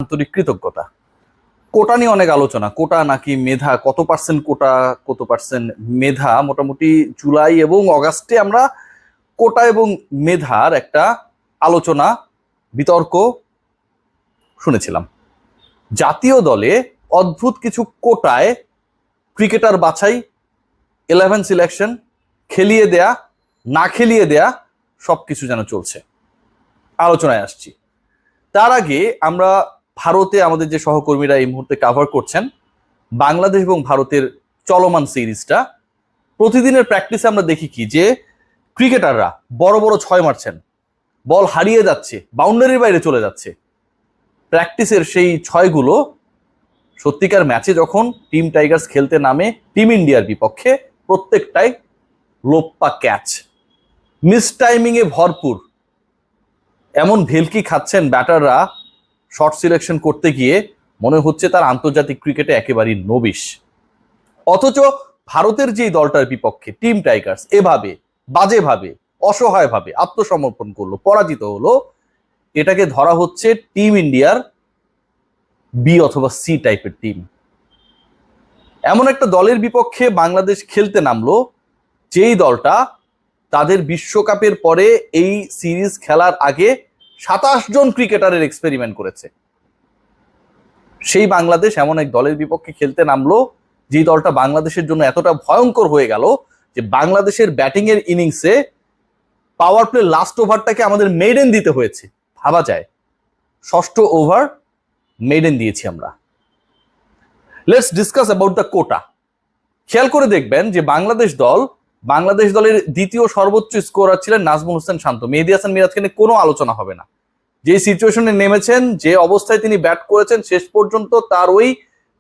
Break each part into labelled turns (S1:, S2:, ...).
S1: আন্তরিক কৃতজ্ঞতা। কোটা নিয়ে অনেক আলোচনা, কোটা নাকি মেধা, কত পার্সেন্ট কোটা কত পার্সেন্ট মেধা। মোটামুটি জুলাই এবং অগাস্টে আমরা কোটা এবং মেধার একটা আলোচনা বিতর্ক শুনেছিলাম। জাতীয় দলে অদ্ভুত কিছু কোটায় ক্রিকেটার বাছাই, 11 সিলেকশন, খেলিয়ে দেয়া না খেলিয়ে দেয়া সবকিছু যেন চলছে, আলোচনায় আসছি। তার আগে আমরা ভারতে আমাদের যে সহকর্মীরা এই মুহূর্তে কাভার করছেন বাংলাদেশ এবং ভারতের চলমান সিরিজটা, প্রতিদিনের প্র্যাকটিসে আমরা দেখি কি যে ক্রিকেটাররা বড় বড় ছয় মারছেন, বল হারিয়ে যাচ্ছে, বাউন্ডারির বাইরে চলে যাচ্ছে। প্র্যাকটিসের সেই ছয়গুলো সত্যিকার ম্যাচে যখন টিম টাইগার্স খেলতে নামে টিম ইন্ডিয়ার বিপক্ষে, প্রত্যেকটাই লোপ্পা ক্যাচ, মিস টাইমিংয়ে ভরপুর। এমন ভেলকি খাচ্ছেন ব্যাটাররা শর্ট সিলেকশন করতে গিয়ে, মনে হচ্ছে তার আন্তর্জাতিক ক্রিকেটে একেবারেই নবিশ। অথচ ভারতের যেই দলটার বিপক্ষে টিম টাইগার্স এভাবে বাজেভাবে অসহায়ভাবে আত্মসমর্পণ করলো, পরাজিত হলো, এটাকে ধরা হচ্ছে টিম ইন্ডিয়ার বি অথবা সি টাইপের টিম। এমন একটা দলের বিপক্ষে বাংলাদেশ খেলতে নামলো যেই দলটা তাদের বিশ্বকাপের পরে এই সিরিজ খেলার আগে 27 জন ক্রিকেটারের এক্সপেরিমেন্ট করেছে। সেই বাংলাদেশ এমন এক দলের বিপক্ষে খেলতে নামলো যে দলটা বাংলাদেশের জন্য এতটা ভয়ঙ্কর হয়ে গেল যে বাংলাদেশের ব্যাটিং এর ইনিংসে পাওয়ার প্লে লাস্ট ওভারটাকে আমাদের মেডেন দিতে হয়েছে। ভাবা যায়, 6ষ্ঠ ওভার মেডেন দিয়েছি আমরা। Let's discuss about the quota. খেয়াল করে দেখবেন যে বাংলাদেশ দলের দ্বিতীয় সর্বোচ্চ স্কোরার ছিলেন নাজমুল হোসেন শান্ত। মেহেদী হাসান মিরাজকে নিয়ে কোনো আলোচনা হবে না। যে সিচুয়েশনে নেমেছেন, যে অবস্থায় তিনি ব্যাট করেছেন, শেষ পর্যন্ত তার ওই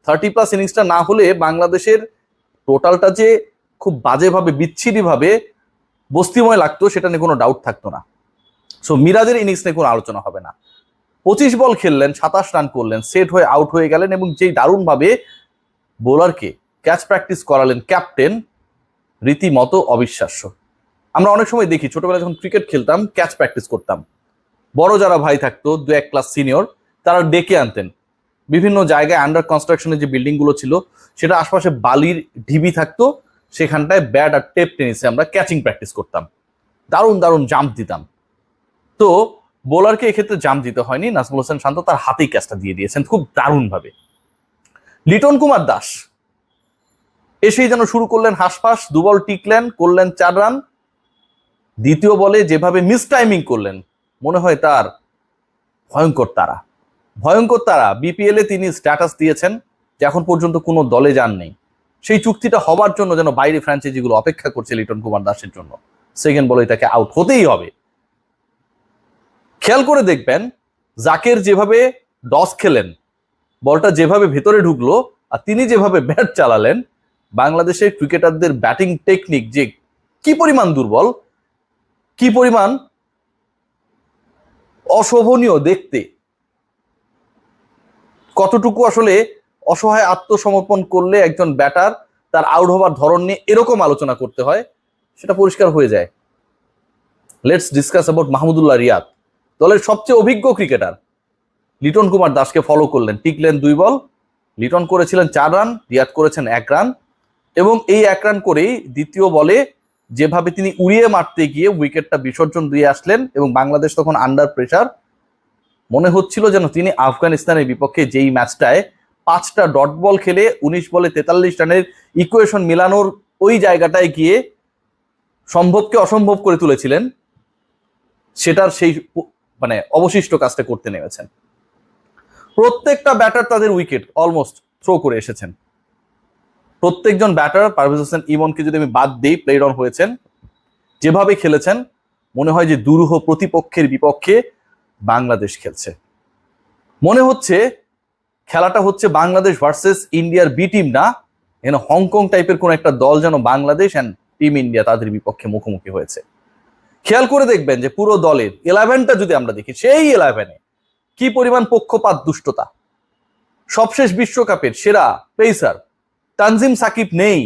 S1: 30+ ইনিংসটা না হলে বাংলাদেশের টোটালটা যে খুব বাজেভাবে বিচ্ছিরিভাবে বস্তিময় লাগতো সেটা নিয়ে কোনো ডাউট থাকতো না। সো মিরাজের ইনিংস নিয়ে কোনো আলোচনা হবে না। 25 বল খেললেন, 27 রান করলেন, সেট হয়ে আউট হয়ে গেলেন এবং যেই দারুণভাবে বোলারকে ক্যাচ প্র্যাকটিস করালেন ক্যাপ্টেন, রীতিমতো অবিশ্বাস্য। আমরা অনেক সময় দেখি, ছোটবেলায় যখন ক্রিকেট খেলতাম ক্যাচ প্র্যাকটিস করতাম, বড় যারা ভাই থাকতো 2-1 ক্লাস সিনিয়র, তারা ডেকে আনতেন বিভিন্ন জায়গায়। আন্ডার কনস্ট্রাকশনের যে বিল্ডিং গুলো ছিল সেটা আশপাশে বালির ঢিবি থাকতো, সেখানটায় ব্যাট আর টেপ টেনিসে আমরা ক্যাচিং প্র্যাকটিস করতাম, দারুণ দারুণ জাম্প দিতাম। তো বোলারকে এক্ষেত্রে জাম্প দিতে হয়নি, নাজমুল হোসেন শান্ত তার হাতেই ক্যাচটা দিয়ে দিয়েছেন খুব দারুণভাবে। লিটন কুমার দাস এসেই যেন শুরু করলেন হাসপাস, 2 বল টিকলেন, করলেন 4 রান। দ্বিতীয় বলে যেভাবে মিস টাইমিং করলেন, মনে হয় তার ভয়ঙ্কর তারা। বিপিএল এ তিনি স্ট্যাটাস দিয়েছেন যে এখন পর্যন্ত কোনো দলে যাননি। সেই চুক্তিটা হবার জন্য যেন বাইরে ফ্র্যাঞ্চাইজিগুলো অপেক্ষা করছে লিটন কুমার দাসের জন্য। সেকেন্ড বলে তাকে আউট হতেই হবে। খেয়াল করে দেখবেন জাকের যেভাবে ডস খেলেন, বলটা যেভাবে ভেতরে ঢুকলো আর তিনি যেভাবে ব্যাট চালালেন, বাংলাদেশের ক্রিকেটারদের ব্যাটিং টেকনিক যে কি পরিমাণ দুর্বল, কি পরিমাণ অশোভনীয় দেখতে, কতটুকু আসলে অসহায় আত্মসমর্পণ করলে একজন ব্যাটার তার আউট হবার ধরন নিয়ে এরকম আলোচনা করতে হয়, সেটা পরিষ্কার হয়ে যায়। Let's discuss about Mahmudullah Riyad, দলের সবচেয়ে অভিজ্ঞ ক্রিকেটার। লিটন কুমার দাসকে ফলো করলেন, টিকলেন 2 বল, লিটন করেছিলেন 4 রান, রিয়াদ করেছেন 1 রান। এবং এই 1 রান করেই দ্বিতীয় বলে যেভাবে তিনি উড়িয়ে মারতে গিয়ে উইকেটটা বিসর্জন দিয়ে আসলেন এবং বাংলাদেশ তখন আন্ডার প্রেসার। মনে হচ্ছিল যেন তিনি আফগানিস্তানের বিপক্ষে যেই ম্যাচটায় 5টা ডট বল খেলে 19 বলে 43 রানের ইকুয়েশন মিলানোর ওই জায়গাটায় গিয়ে সম্ভবকে অসম্ভব করে তুলেছিলেন, সেটার সেই অবশিষ্ট কাজটা করতে নেমেছেন। প্রত্যেকটা ব্যাটার তাদের উইকেট অলমোস্ট থ্রো করে এসেছেন। প্রত্যেকজন ব্যাটার, পারভেজ হোসেন ইমনকে যদি আমি বাদ দিই, প্লেড অন হয়েছেন, যেভাবে খেলেছেন মনে হয় যে দুরূহ প্রতিপক্ষের বিপক্ষে বাংলাদেশ খেলছে। মনে হচ্ছে খেলাটা হচ্ছে বাংলাদেশ ভার্সেস ইন্ডিয়ার বি টিম না, এখানে হংকং টাইপের কোন একটা দল যেন বাংলাদেশ অ্যান্ড টিম ইন্ডিয়া তাদের বিপক্ষে মুখোমুখি হয়েছে। খেয়াল করে দেখবেন যে পুরো দলের 11টা যদি আমরা দেখি, সেই 11-এ কি পরিমাণ পক্ষপাত, দুষ্টতা। সবশেষ বিশ্বকাপের সেরা পেসার তানজিম সাকিব নেই।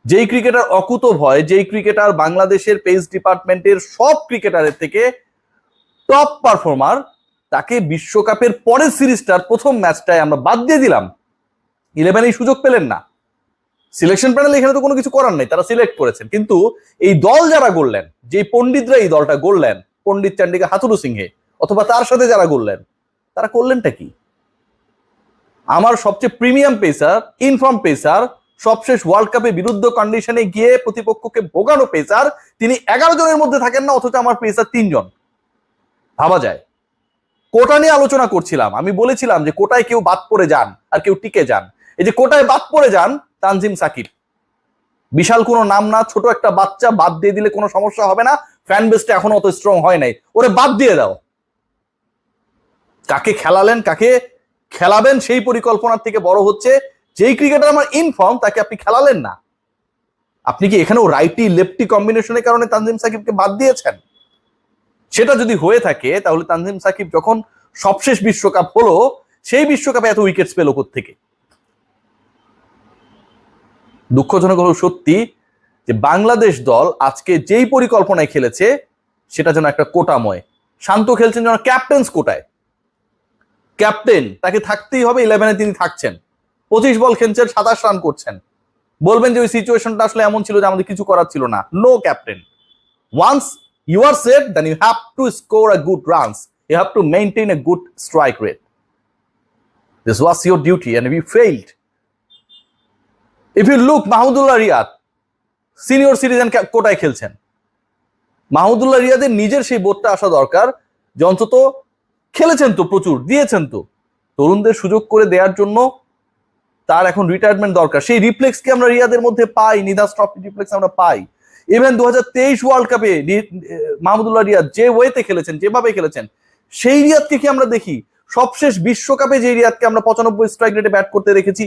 S1: যেই ক্রিকেটার অকুত ভয়, যেই ক্রিকেটার বাংলাদেশের পেস ডিপার্টমেন্টের সব ক্রিকেটারের থেকে টপ পারফর্মার, তাকে বিশ্বকাপের পরের সিরিজটার প্রথম ম্যাচটায় আমরা বাদ দিয়ে দিলাম, 11 এই সুযোগ পেলেন না। সিলেকশন প্যানেল এখানে তো কোনো কিছু করার নেই, তারা সিলেক্ট করেছেন। কিন্তু এই দল যারা গড়লেন, যে পণ্ডিতরা এই দলটা গড়লেন, পণ্ডিত চান্ডিকা হাথুরু সিংহে অথবা তার সাথে যারা গড়লেন, তারা করলেনটা কি? আমার সবচেয়ে প্রিমিয়াম পেসার, ইনফর্ম পেসার, সবশেষ ওয়ার্ল্ড কাপে বিরুদ্ধ কন্ডিশনে গিয়ে প্রতিপক্ষকে ভোগানো পেসার, তিনি 11 জনের মধ্যে থাকেন না, অথচ আমার পেসার 3 জন। ভাবা যায়। কোটা নিয়ে আলোচনা করছিলাম, আমি বলেছিলাম যে কোটায় কেউ বাদ পড়ে যান আর কেউ টিকে যান। এই যে কোটায় বাদ পড়ে যান তানজিম সাকিব, বিশাল কোনো নাম না, ছোট একটা বাচ্চা, বাদ দিয়ে দিলে কোনো সমস্যা হবে না, ফ্যান বেসটা এখনো অত স্ট্রং হয় নাই, ওরে বাদ দিয়ে দাও। কাকে খেলালেন, কাকে খেলাবেন সেই পরিকল্পনার থেকে বড় হচ্ছে যেই ক্রিকেটার আমার ইনফর্ম তাকে আপনি খেলালেন না। আপনি কি এখানেও রাইটি লেফটি কম্বিনেশনের কারণে তানজিম সাকিবকে বাদ দিয়েছেন? সেটা যদি হয়ে থাকে তাহলে তানজিম সাকিব যখন সবশেষ বিশ্বকাপ হলো, সেই বিশ্বকাপে এত উইকেটস পেল কোত্থেকে? দুঃখজনক হলো সত্যি যে বাংলাদেশ দল আজকে যেই পরিকল্পনায় খেলেছে সেটা যেন একটা কোটাময়। শান্ত খেলছেন যেন ক্যাপ্টেন্স কোটায়। ক্যাপ্টেন, তাকে থাকতেই হবে, 11-এ তিনি থাকছেন, 25 বল খেলছেন, 27 রান করছেন। বলবেন যে ওই সিচুয়েশনটা আসলে এমন ছিল যে আমাদের কিছু করার ছিল না। No captain, once you are set, then you have to score a good runs. You have to maintain a good strike rate. This was your duty and we failed. If you look, Mahmudullah Riyad senior citizen কোটায় খেলছেন। মাহমুদুল্লাহ রিয়াদের নিজের সেই বোধটা আসা দরকার যে অন্তত খেলেছেন তো, প্রচুর দিয়েছেন তো, তরুণদের সুযোগ করে দেওয়ার জন্য তার এখন রিটায়ারমেন্ট দরকার। সেই রিফ্লেক্স কি আমরা রিয়াদের মধ্যে পাই? নিদাস ট্রফি রিফ্লেক্স আমরা পাই। ইভেন 2023 ওয়ার্ল্ড কাপে মাহমুদুল্লাহ রিয়াদ যে ওয়েতে খেলেছেন, যেভাবে খেলেছেন, সেই রিয়াদকে কি আমরা দেখি? সবশেষ বিশ্বকাপে যে রিয়াদকে আমরা 95 স্ট্রাইক রেটে ব্যাট করতে দেখেছি,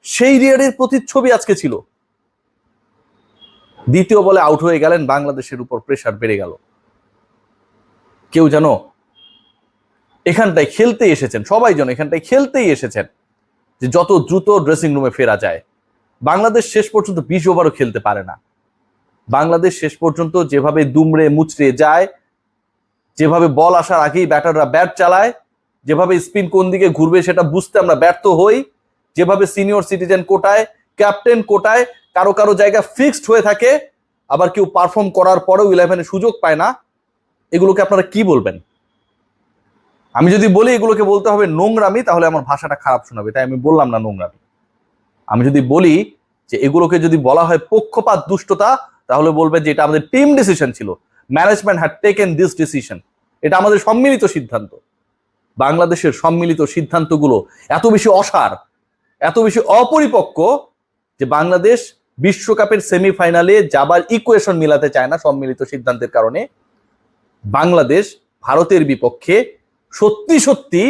S1: সেই রিয়াদের প্রতিচ্ছবি আজকে ছিল। দ্বিতীয় বলে আউট হয়ে গেলেন, বাংলাদেশের উপর প্রেসার বেড়ে গেল। কেউ যেন এখানটায় খেলতে এসেছেন, সবাই যেন এখানটায় খেলতেই এসেছেন যে যত দ্রুত ড্রেসিং রুমে ফেরা যায়। বাংলাদেশ শেষ পর্যন্ত 20 ওভারও খেলতে পারে না। বাংলাদেশ শেষ পর্যন্ত যেভাবে দুমড়ে মুচড়ে যায়, যেভাবে বল আসার আগেই ব্যাটাররা ব্যাট চালায়, যেভাবে স্পিন কোন দিকে ঘুরবে সেটা বুঝতে আমরা ব্যর্থ হই, যেভাবে সিনিয়র সিটিজেন কোটায়, ক্যাপ্টেন কোটায় কারো কারো জায়গা ফিক্সড হয়ে থাকে, আবার কেউ পারফর্ম করার পরেও 11-এ সুযোগ পায় না, এগুলোকে আপনারা কি বলবেন? আমি যদি বলি এগুলোকে বলতে হবে নোংরামি, তাহলে আমার ভাষাটা খারাপ শোনাবে, তাই আমি বললাম না নোংরামি। আমি যদি বলি যে এগুলোকে যদি বলা হয় পক্ষপাত, দুষ্টতা, তাহলে বলবে যে এটা আমাদের টিম ডিসিশন ছিল, management had taken this decision, এটা আমাদের সম্মিলিত সিদ্ধান্ত। বাংলাদেশের সম্মিলিত সিদ্ধান্তগুলো এত বেশি অসার, এত বেশি অপরিপক্ক যে বাংলাদেশ বিশ্বকাপের সেমিফাইনালে যাবার ইকুয়েশন মিলাতে চায় না সম্মিলিত সিদ্ধান্তের কারণে। বাংলাদেশ ভারতের বিপক্ষে সত্যি সত্যি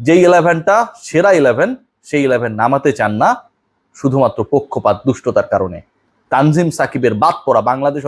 S1: যেই 11টা সেরা 11, সেই 11 নামাতে চান না শুধুমাত্র পক্ষপাত, দুষ্টতার কারণে। তানজিম সাকিবের বাদ পড়া বাংলাদেশ